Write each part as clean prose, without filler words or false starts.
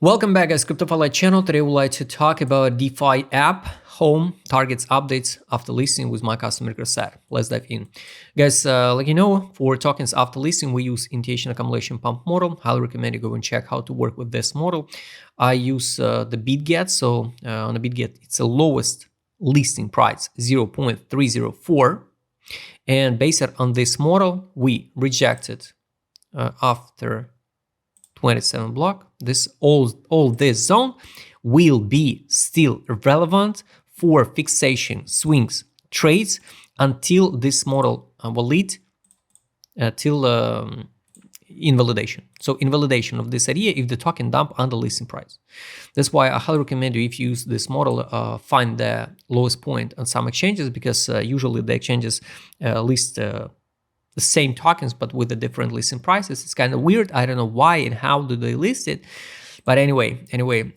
Welcome back guys, CryptoFi channel. Today we would like to talk about DeFi app, home, targets, updates after listing with my customer set. Let's dive in. Guys, like you know, for tokens after listing, we use initiation accumulation pump model. Highly recommend you go and check how to work with this model. I use the BitGet. So on the BitGet, it's the lowest listing price, 0.304. And based on this model, we rejected after 27 block. This all this zone will be still relevant for fixation, swings, trades until this model will lead till invalidation. So invalidation of this idea if the token dump under listing price. That's why I highly recommend you, if you use this model, find the lowest point on some exchanges, because usually the exchanges list the same tokens but with the different listing prices. It's kind of weird. I don't know why and how do they list it, but anyway,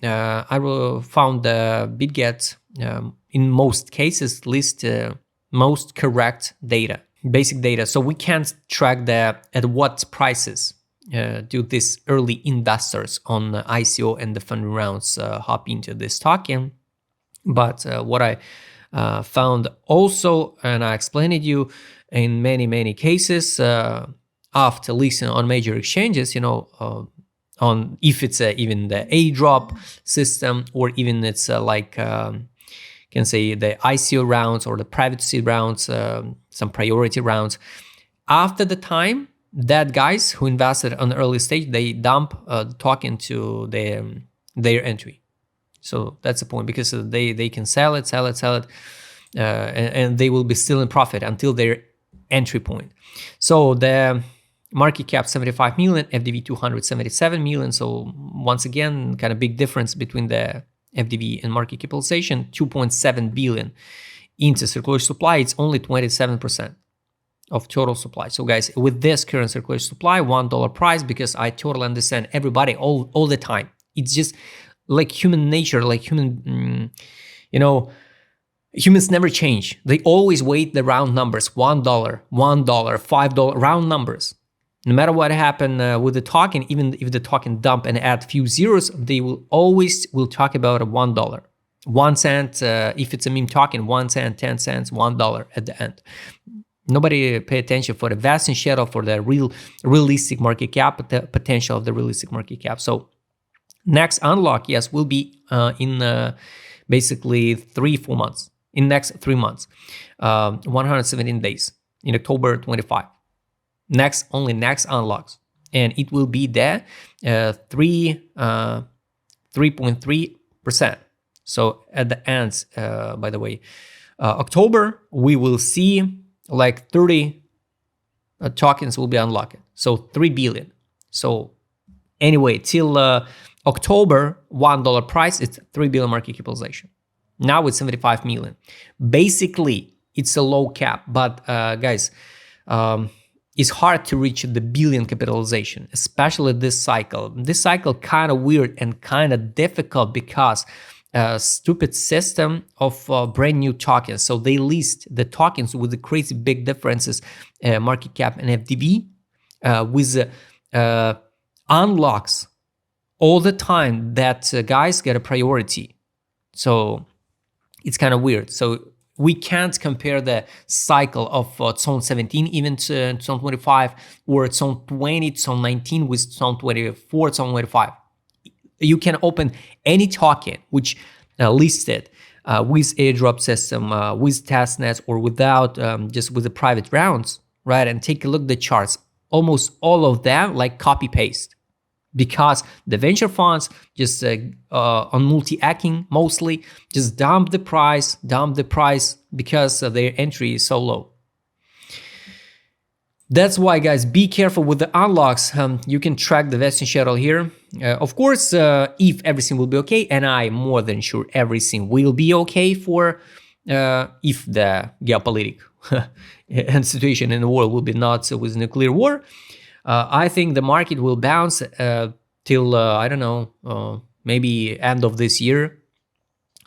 I found the BitGet in most cases list most correct data, basic data. So we can't track the at what prices do these early investors on ICO and the funding rounds hop into this token. But what I found also, and I explained it to you, in many cases after listing on major exchanges, you know, on if it's even the airdrop system, or even it's can say the ICO rounds or the private seed rounds, some priority rounds. After the time that guys who invested on the early stage, they dump the token to their entry. So that's the point, because they can sell it, and they will be still in profit until their entry point. So the market cap 75 million, FDV 277 million. So once again, kind of big difference between the FDV and market capitalization. 2.7 billion into circulation supply. It's only 27% of total supply. So guys, with this current circulation supply, $1 price, because I totally understand everybody all the time. It's just like human nature, like human, you know, humans never change. They always weight the round numbers, $1, $5, round numbers. No matter what happened with the token, even if the token dump and add few zeros, they will always talk about a $1. 1 cent, if it's a meme token, 1 cent, 10 cents, $1 at the end. Nobody pay attention for the vesting schedule, for the realistic market cap, the potential of the realistic market cap. So next unlock, yes, will be in basically 3-4 months. In next 3 months, 117 days in October 25. Next unlocks, and it will be there 3.3%. So at the end, by the way, October, we will see like 30 tokens will be unlocked. So 3 billion. So anyway, till October, $1 price, it's 3 billion market capitalization. Now it's 75 million. Basically, it's a low cap, but guys, it's hard to reach the billion capitalization, especially this cycle. This cycle kind of weird and kind of difficult because stupid system of brand new tokens. So they list the tokens with the crazy big differences, market cap and FDV, with unlocks all the time that guys get a priority. So it's kind of weird. So we can't compare the cycle of zone 17 even to zone 25, or zone 20, zone 19 with zone 24, zone 25. You can open any token which listed with airdrop system, with testnets, or without, just with the private rounds, right? And take a look at the charts. Almost all of them like copy paste. Because the venture funds just on multi-hacking mostly just dump the price because their entry is so low. That's why, guys, be careful with the unlocks. You can track the vesting schedule here. Of course, if everything will be okay, and I'm more than sure everything will be okay for if the geopolitical and situation in the world will be not with nuclear war. I think the market will bounce till, I don't know, maybe end of this year.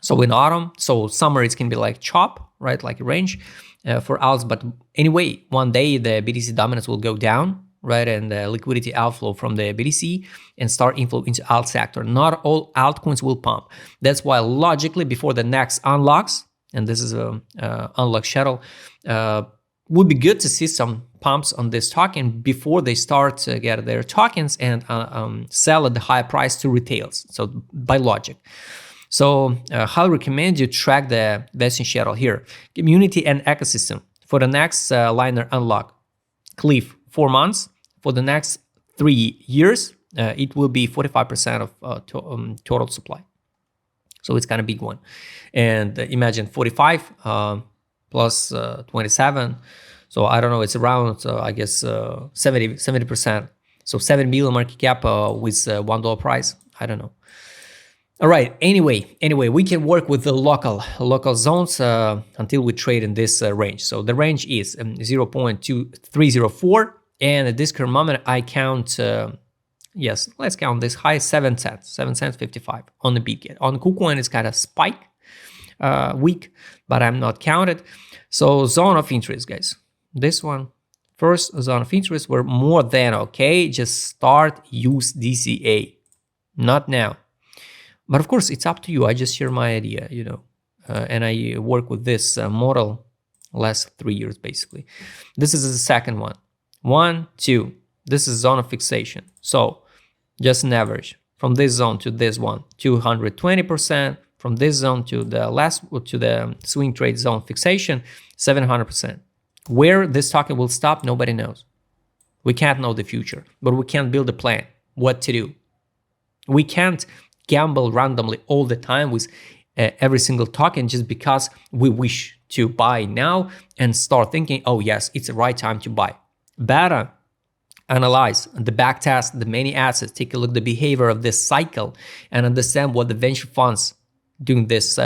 So in autumn, so summer, it's going to be like chop, right? Like a range for alts. But anyway, one day the BTC dominance will go down right, and liquidity outflow from the BTC and start inflow into alt sector. Not all altcoins will pump. That's why logically before the next unlocks, and this is a unlock shadow, would be good to see some pumps on this token before they start to get their tokens and sell at the higher price to retails. So by logic. So highly recommend you track the vesting schedule here. Community and ecosystem. For the next liner unlock, cliff 4 months. For the next 3 years, it will be 45% of total supply. So it's kind of big one. And imagine 45 plus 27. So I don't know, it's around, I guess, 70%. So 7 billion market cap with $1 price. I don't know. All right. Anyway, we can work with the local zones until we trade in this range. So the range is 0.2304, and at this current moment, I count. Yes, let's count this high 7 cents, 7 cents 55 on the BitGet. On KuCoin, it's kind of spike weak, but I'm not counted. So zone of interest, guys. This one, first zone of interest, we're more than okay. Just start use DCA, not now. But of course, it's up to you. I just share my idea, you know, and I work with this model last 3 years, basically. This is the second one. 1, 2. This is zone of fixation. So just an average from this zone to this one, 220%. From this zone to the swing trade zone fixation, 700%. Where this token will stop, nobody knows. We can't know the future, but we can build a plan, what to do. We can't gamble randomly all the time with every single token just because we wish to buy now and start thinking, oh yes, it's the right time to buy. Better analyze the back test, the many assets, take a look at the behavior of this cycle and understand what the venture funds doing this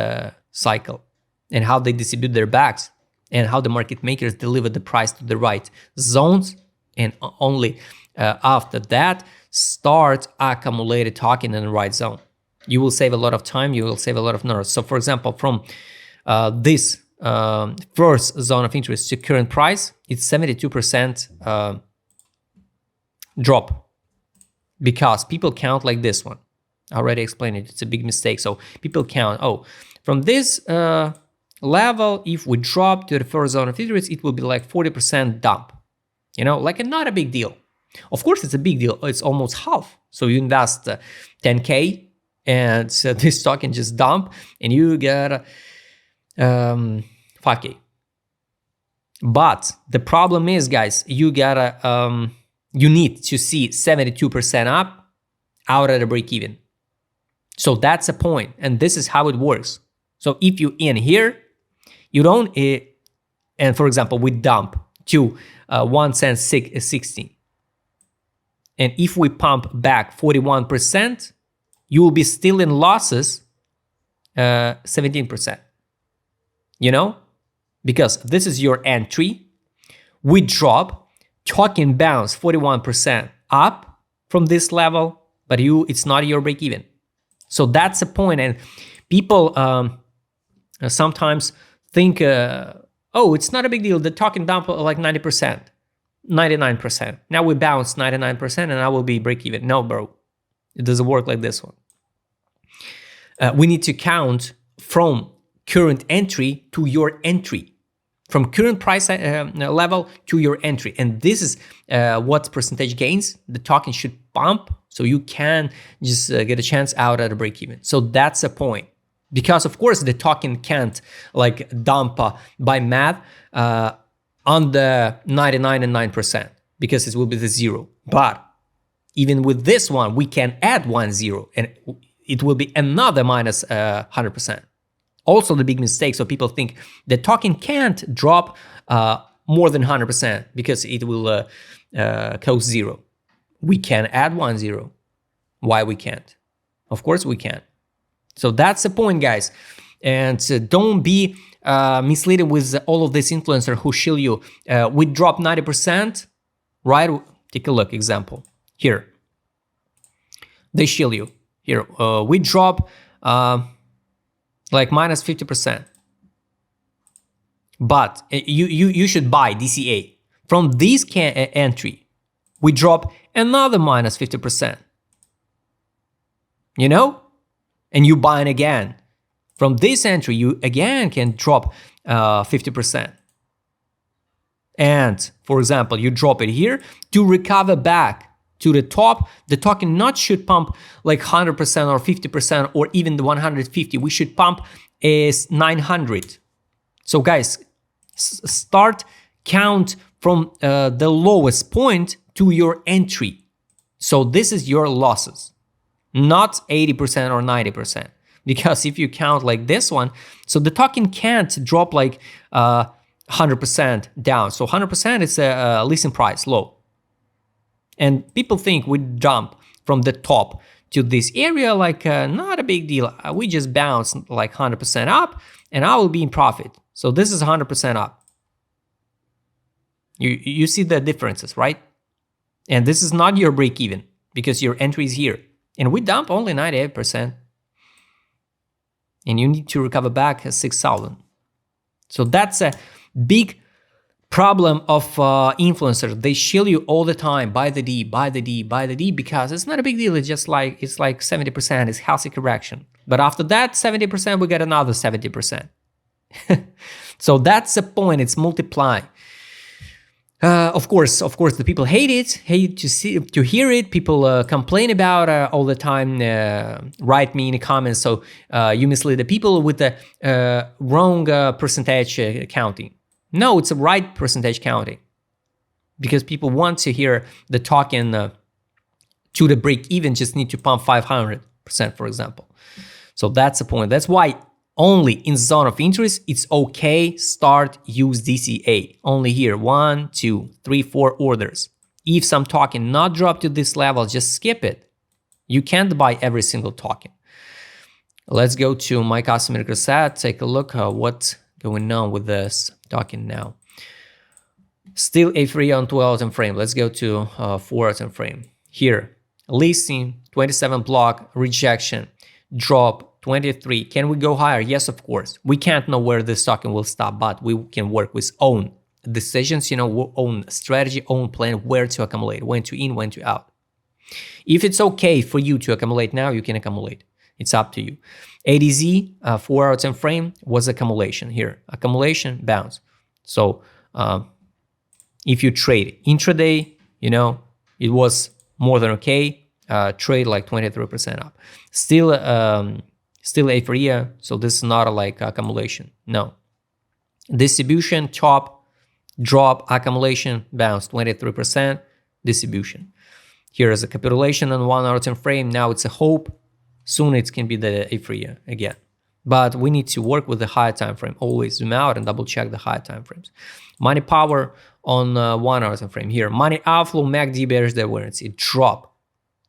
cycle and how they distribute their bags and how the market makers deliver the price to the right zones, and only after that start accumulated token in the right zone. You will save a lot of time, you will save a lot of nerves. So for example, from this first zone of interest to current price, it's 72% drop because people count like this one. I already explained it, it's a big mistake. So people count, oh, from this level, if we drop to the first zone of interest, it will be like 40% dump. You know, like not a big deal. Of course, it's a big deal. It's almost half. So you invest 10K and so this token just dump and you get 5K. But the problem is, guys, you gotta you need to see 72% up out at a break even. So that's the point, and this is how it works. So if you in here, you don't, and for example, we dump to 1 cent 16, and if we pump back 41%, you will be still in losses 17%. You know, because this is your entry. We drop, token bounce 41% up from this level, but it's not your break even. So that's the point. And people sometimes think, oh, it's not a big deal. The token dump like 90%, 99%. Now we bounce 99% and I will be break even. No, bro, it doesn't work like this one. We need to count from current entry to your entry, from current price level to your entry. And this is what percentage gains the token should pump, so you can just get a chance out at a break even. So that's the point. Because of course the token can't like dump by math on the 99 and 9% because it will be the 0. But even with this one, we can add 1 0 and it will be another minus 100%. Also the big mistake, so people think the token can't drop more than 100% because it will cost 0. We can add 1 0. Why we can't? Of course we can. So that's the point, guys. And don't be misleaded with all of this influencer who shill you. We drop 90%, right? Take a look, example. Here. They shill you. Here, we drop like minus 50%. But you should buy DCA. From this entry, we drop another minus 50%. You know? And you buying again. From this entry, you again can drop 50%. And for example, you drop it here to recover back to the top. The token not should pump like 100% or 50% or even the 150. We should pump is 900. So guys, start count from the lowest point to your entry. So this is your losses, not 80% or 90%. Because if you count like this one, so the token can't drop like 100% down. So 100% is a listing price low. And people think we jump from the top to this area like not a big deal. We just bounce like 100% up and I will be in profit. So this is 100% up. You see the differences, right? And this is not your break even because your entry is here. And we dump only 98%. And you need to recover back 6,000. So that's a big problem of influencers. They shill you all the time, buy the D, buy the D, buy the D, because it's not a big deal. It's just like, it's like 70%, it's healthy correction. But after that 70%, we get another 70%. So that's the point, it's multiplying. Of course, the people hate it, hate to hear it. People complain about all the time. Write me in the comments. So you mislead the people with the wrong percentage counting. No, it's a right percentage counting because people want to hear the token to the break even. Just need to pump 500%, for example. So that's the point. That's why. Only in zone of interest, it's okay, start USDCA. Only here, 1, 2, 3, 4 orders. If some token not drop to this level, just skip it. You can't buy every single token. Let's go to my customer set, take a look at what's going on with this token now. Still a free on 12 time frame. Let's go to 4 time frame. Here, listing, 27 block, rejection, drop, 23. Can we go higher? Yes, of course. We can't know where this token will stop, but we can work with own decisions, own strategy, own plan, where to accumulate, when to in, when to out. If it's okay for you to accumulate now, you can accumulate. It's up to you. ADZ, 4 hour time frame was accumulation here. Accumulation, bounce. So if you trade intraday, it was more than okay. Trade like 23% up. Still aphoria, so this is not like accumulation. No. Distribution, top, drop, accumulation, bounce, 23%, distribution. Here is a capitulation on 1 hour time frame. Now it's a hope. Soon it can be the aphoria again. But we need to work with the higher time frame. Always zoom out and double check the higher time frames. Money power on 1 hour time frame. Here, money outflow, MACD bearish divergence. It drop.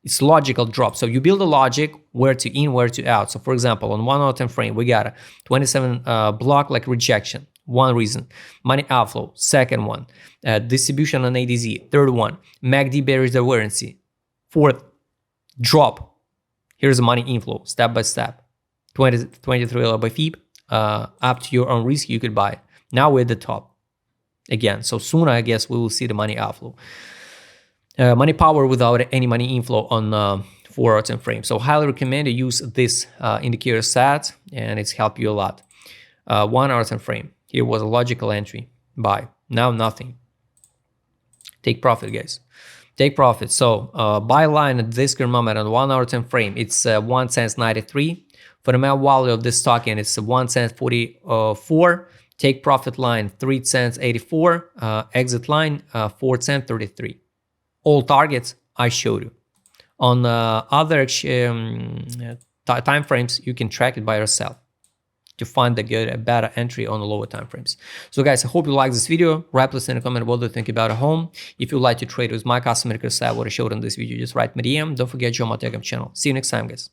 It's logical drop. So you build a logic where to in, where to out. So for example, on 1 hour time frame, we got a 27 block like rejection. One reason. Money outflow. Second one. Distribution on ADZ. Third one. MACD bearish divergence. Fourth, drop. Here's the money inflow, step by step. 23 by FIB. Up to your own risk, you could buy. Now we're at the top. Again, so soon I guess we will see the money outflow. Money power without any money inflow on 4 hour time frame. So highly recommend you use this indicator set, and it's helped you a lot. 1 hour time frame. Here was a logical entry. Buy. Now nothing. Take profit, guys. Take profit. So buy line at this current moment on 1 hour time frame. It's 1 cent 93. For the amount value of this token, it's 1 cent 44. Take profit line 3 cents 84. Exit line 4 cent 33. All targets I showed you. On other time frames, you can track it by yourself to find a better entry on the lower time frames. So guys, I hope you like this video. Write please in a comment what do you think about it home. If you'd like to trade with my customer set, what I showed in this video, just write me DM. Don't forget to join my Telegram channel. See you next time, guys.